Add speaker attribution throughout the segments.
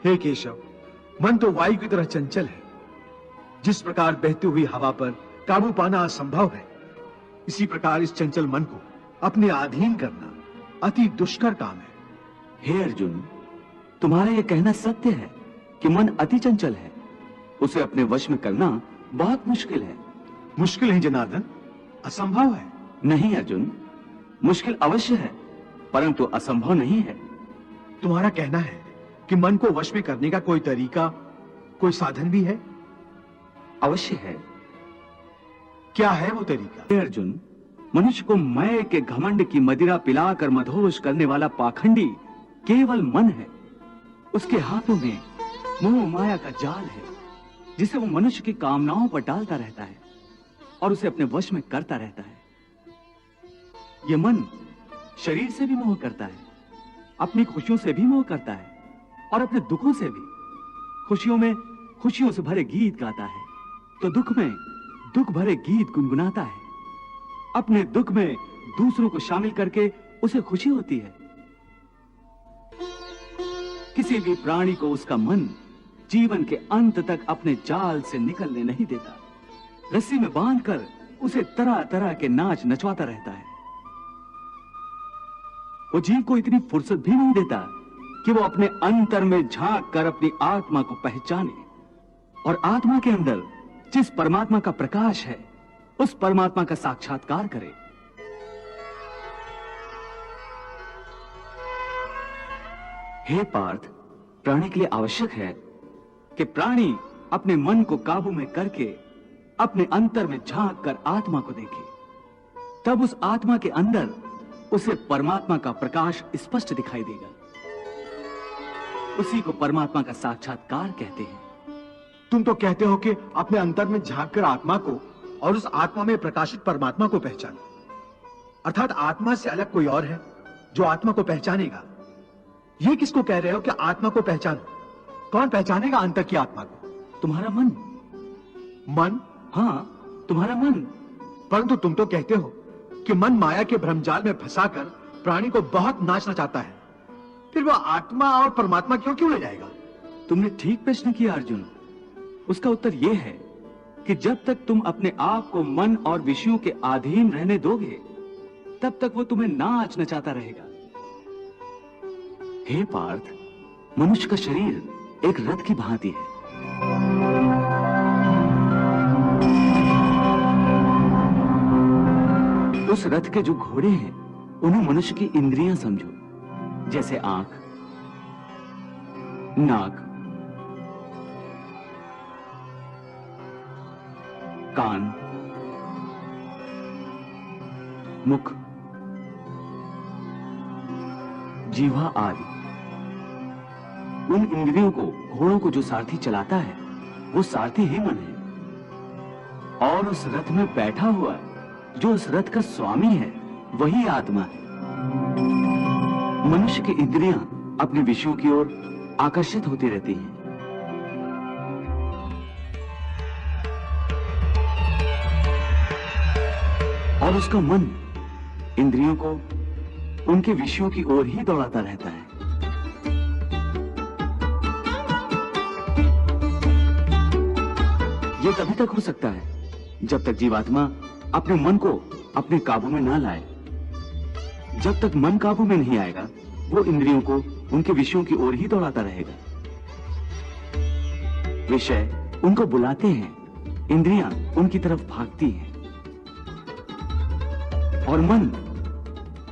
Speaker 1: हे केशव, मन तो वायु की तरह चंचल है। जिस प्रकार बहती हुई हवा पर काबू पाना असंभव है, इसी प्रकार इस चंचल मन को अपने अधीन करना अति दुष्कर काम है।
Speaker 2: हे अर्जुन, तुम्हारा यह कहना सत्य है कि मन अति चंचल है। उसे अपने वश में करना बहुत मुश्किल है।
Speaker 1: मुश्किल है जनार्दन, असंभव है।
Speaker 2: नहीं अर्जुन, मुश्किल अवश्य है, परंतु असंभव नहीं है।
Speaker 1: तुम्हारा कहना है कि मन को वश में करने का कोई तरीका, कोई साधन भी है?
Speaker 2: अवश्य है।
Speaker 1: क्या है वो तरीका?
Speaker 2: हे अर्जुन, मनुष्य को मैं के घमंड की मदिरा पिलाकर मदहोश करने वाला पाखंडी केवल मन है। उसके हाथों में मोह माया का जाल है, जिसे वो मनुष्य की कामनाओं पर डालता रहता है और उसे अपने वश में करता रहता है। यह मन शरीर से भी मोह करता है, अपनी खुशियों से भी मोह करता है और अपने दुखों से भी। खुशियों में खुशियों से भरे गीत गाता है, तो दुख में दुख भरे गीत गुनगुनाता है। अपने दुख में दूसरों को शामिल करके उसे खुशी होती है। किसी भी प्राणी को उसका मन जीवन के अंत तक अपने जाल से निकलने नहीं देता। रस्सी में बांधकर उसे तरह तरह के नाच नचवाता रहता है। वो जीव को इतनी फुर्सत भी नहीं देता कि वो अपने अंतर में झांक कर अपनी आत्मा को पहचाने और आत्मा के अंदर जिस परमात्मा का प्रकाश है, उस परमात्मा का साक्षात्कार करे। हे पार्थ, प्राणी के लिए आवश्यक है कि प्राणी अपने मन को काबू में करके अपने अंतर में झांक कर आत्मा को देखे। तब उस आत्मा के अंदर उसे परमात्मा का प्रकाश स्पष्ट दिखाई देगा। उसी को परमात्मा का साक्षात्कार कहते हैं।
Speaker 1: तुम तो कहते हो कि अपने अंतर में झांक कर आत्मा को और उस आत्मा में प्रकाशित परमात्मा को पहचानो, अर्थात आत्मा से अलग कोई और है जो आत्मा को पहचानेगा। ये किसको कह रहे हो कि आत्मा को पहचानो? कौन पहचानेगा अंतर की आत्मा को?
Speaker 2: तुम्हारा मन।
Speaker 1: मन?
Speaker 2: हाँ, तुम्हारा मन।
Speaker 1: परंतु तुम तो कहते हो कि मन माया के भ्रमजाल में फंसाकर प्राणी को बहुत नाच नचाता है। फिर वह आत्मा और परमात्मा क्यों ले जाएगा?
Speaker 2: तुमने ठीक प्रश्न किया अर्जुन। उसका उत्तर यह है कि जब तक तुम अपने आप को मन और विषयों के अधीन रहने दोगे, तब तक वो तुम्हें नाच नचाता रहेगा। हे पार्थ, मनुष्य का शरीर एक रथ की भांति है। उस रथ के जो घोड़े हैं, उन्हें मनुष्य की इंद्रियां समझो, जैसे आंख, नाक, कान, मुख, जीवा आदि। उन इंद्रियों को, घोड़ों को जो सारथी चलाता है, वो सारथी ही मन है। और उस रथ में बैठा हुआ जो उस रथ का स्वामी है, वही आत्मा है। मनुष्य की इंद्रियां अपने विषयों की ओर आकर्षित होती रहती हैं। और उसका मन इंद्रियों को उनके विषयों की ओर ही दौड़ाता रहता है। यह तभी तक हो सकता है जब तक जीवात्मा अपने मन को अपने काबू में ना लाए। जब तक मन काबू में नहीं आएगा, वो इंद्रियों को उनके विषयों की ओर ही दौड़ाता रहेगा। विषय उनको बुलाते हैं, इंद्रियां उनकी तरफ भागती हैं और मन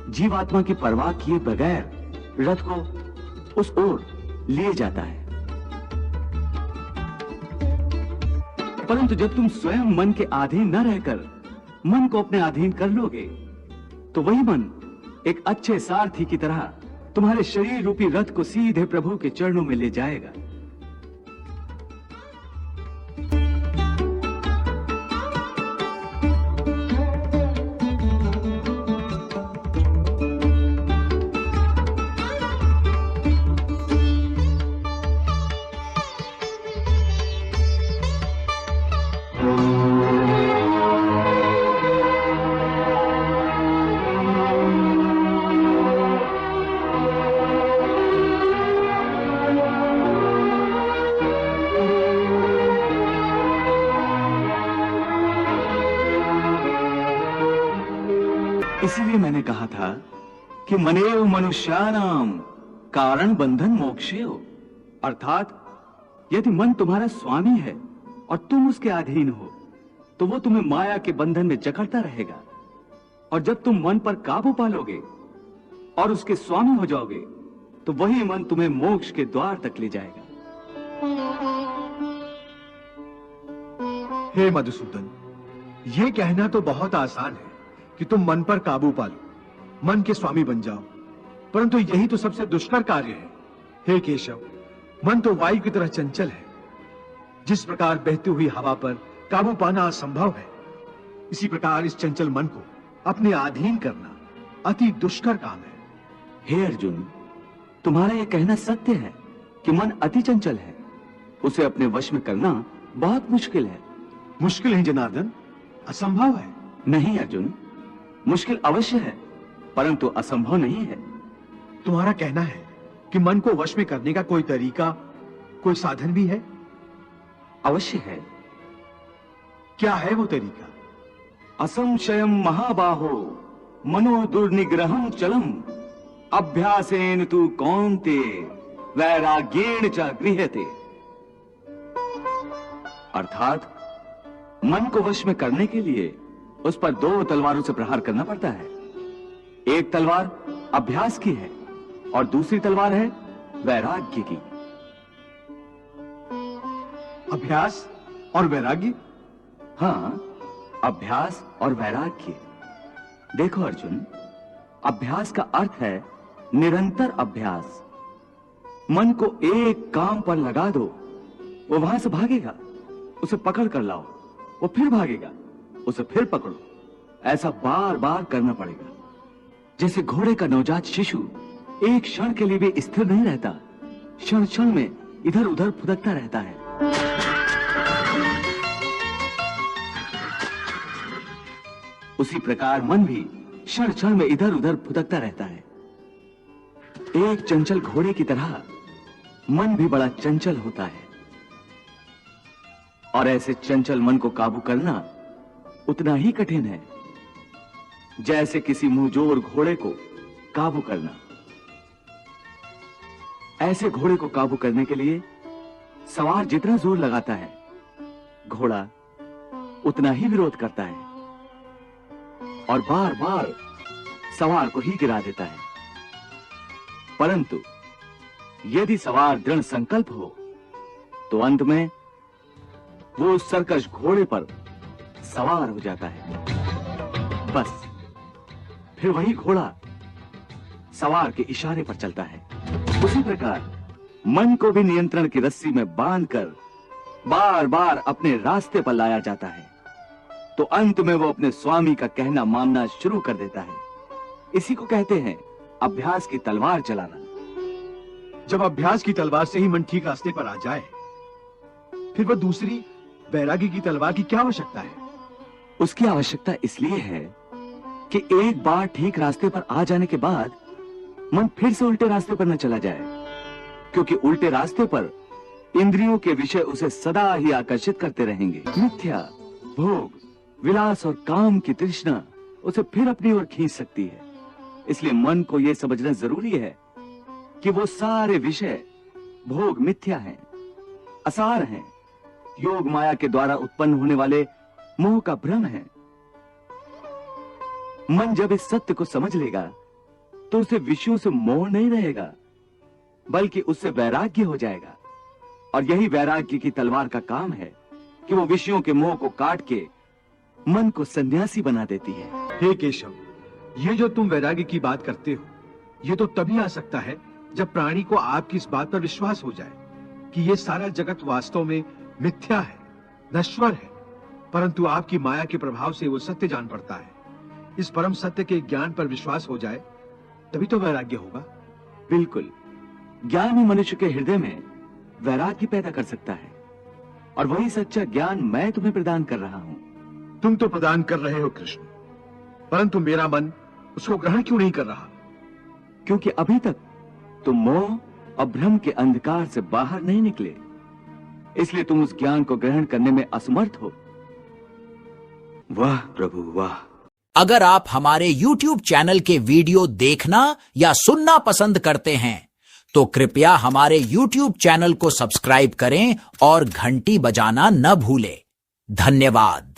Speaker 2: जीवात्मा की परवाह किए बगैर रथ को उस ओर ले जाता है। परंतु जब तुम स्वयं मन के अधीन न रहकर मन को अपने अधीन कर लोगे, तो वही मन एक अच्छे सारथी की तरह तुम्हारे शरीर रूपी रथ को सीधे प्रभु के चरणों में ले जाएगा। इसीलिए मैंने कहा था कि मनेव मनुष्यानाम कारण बंधन मोक्षेय, अर्थात यदि मन तुम्हारा स्वामी है और तुम उसके अधीन हो तो वो तुम्हें माया के बंधन में जकड़ता रहेगा, और जब तुम मन पर काबू पालोगे और उसके स्वामी हो जाओगे तो वही मन तुम्हें मोक्ष के द्वार तक ले जाएगा।
Speaker 1: हे मधुसूदन, ये कहना तो बहुत आसान है कि तुम मन पर काबू पालो, मन के स्वामी बन जाओ, परंतु यही तो सबसे दुष्कर कार्य है। हे केशव, मन तो वायु की तरह चंचल है। जिस प्रकार बहती हुई हवा पर काबू पाना असंभव है, इसी प्रकार इस चंचल मन को अपने अधीन करना अति दुष्कर काम है।
Speaker 2: हे अर्जुन, तुम्हारा यह कहना सत्य है कि मन अति चंचल है, उसे अपने वश में करना बहुत मुश्किल है।
Speaker 1: मुश्किल है जनार्दन, असंभव है।
Speaker 2: नहीं अर्जुन, मुश्किल अवश्य है परंतु असंभव नहीं है।
Speaker 1: तुम्हारा कहना है कि मन को वश में करने का कोई तरीका, कोई साधन भी है?
Speaker 2: अवश्य है।
Speaker 1: क्या है वो तरीका?
Speaker 2: असंशयम महाबाहो मनो दुर्निग्रहम चलम अभ्यासेन तु कौन्ते वैराग्येण च गृह्यते। अर्थात मन को वश में करने के लिए उस पर दो तलवारों से प्रहार करना पड़ता है। एक तलवार अभ्यास की है और दूसरी तलवार है वैराग्य की।
Speaker 1: अभ्यास और वैराग्य?
Speaker 2: हाँ, अभ्यास और वैराग्य। देखो अर्जुन, अभ्यास का अर्थ है निरंतर अभ्यास। मन को एक काम पर लगा दो, वो वहां से भागेगा, उसे पकड़ कर लाओ, वो फिर भागेगा, उसे फिर पकड़ो। ऐसा बार बार करना पड़ेगा। जैसे घोड़े का नवजात शिशु एक क्षण के लिए भी स्थिर नहीं रहता, क्षण क्षण में इधर उधर फुदकता रहता है। उसी प्रकार मन भी क्षण क्षण में इधर उधर फुदकता रहता है। एक चंचल घोड़े की तरह मन भी बड़ा चंचल होता है, और ऐसे चंचल मन को काबू करना उतना ही कठिन है जैसे किसी मुंहजोर घोड़े को काबू करना। ऐसे घोड़े को काबू करने के लिए सवार जितना जोर लगाता है, घोड़ा उतना ही विरोध करता है और बार बार सवार को ही गिरा देता है। परंतु यदि सवार दृढ़ संकल्प हो तो अंत में वो सरकश घोड़े पर सवार हो जाता है। बस फिर वही घोड़ा सवार के इशारे पर चलता है। उसी प्रकार मन को भी नियंत्रण की रस्सी में बांधकर बार बार अपने रास्ते पर लाया जाता है, तो अंत में वो अपने स्वामी का कहना मानना शुरू कर देता है। इसी को कहते हैं अभ्यास की तलवार चलाना।
Speaker 1: जब अभ्यास की तलवार से ही मन ठीक रास्ते पर आ जाए, फिर वह दूसरी वैराग्य की तलवार की क्या आवश्यकता है?
Speaker 2: उसकी आवश्यकता इसलिए है कि एक बार ठीक रास्ते पर आ जाने के बाद मन फिर से उल्टे रास्ते पर न चला जाए, क्योंकि उल्टे रास्ते पर इंद्रियों के विषय उसे सदा ही आकर्षित करते रहेंगे। मिथ्या, भोग, विलास और काम की तृष्णा उसे फिर अपनी ओर खींच सकती है। इसलिए मन को यह समझना जरूरी है कि वो सारे विषय भोग मिथ्या हैं, असार हैं, योग माया के द्वारा उत्पन्न होने वाले मोह का भ्रम है। मन जब इस सत्य को समझ लेगा तो उसे विषयों से मोह नहीं रहेगा, बल्कि उससे वैराग्य हो जाएगा। और यही वैराग्य की तलवार का काम है कि वो विषयों के मोह को काट के मन को सन्यासी बना देती है।
Speaker 1: हे केशव, ये जो तुम वैराग्य की बात करते हो, ये तो तभी आ सकता है जब प्राणी को आपकी इस बात पर विश्वास हो जाए कि ये सारा जगत वास्तव में मिथ्या है, नश्वर है, परंतु आपकी माया के प्रभाव से वो सत्य जान पड़ता है। इस परम सत्य के ज्ञान पर विश्वास हो जाए तभी तो वैराग्य होगा।
Speaker 2: बिल्कुल, ज्ञान ही मनुष्य के हृदय में वैराग्य पैदा कर सकता है, और वही सच्चा ज्ञान मैं तुम्हें प्रदान कर रहा हूं।
Speaker 1: तुम तो प्रदान कर रहे हो कृष्ण, परंतु मेरा मन उसको ग्रहण क्यों नहीं कर रहा?
Speaker 2: क्योंकि अभी तक तुम मोह और भ्रम के अंधकार से बाहर नहीं निकले, इसलिए तुम उस ज्ञान को ग्रहण करने में असमर्थ हो।
Speaker 3: वाह प्रभु वाह। अगर आप हमारे YouTube चैनल के वीडियो देखना या सुनना पसंद करते हैं तो कृपया हमारे YouTube चैनल को सब्सक्राइब करें और घंटी बजाना न भूलें। धन्यवाद।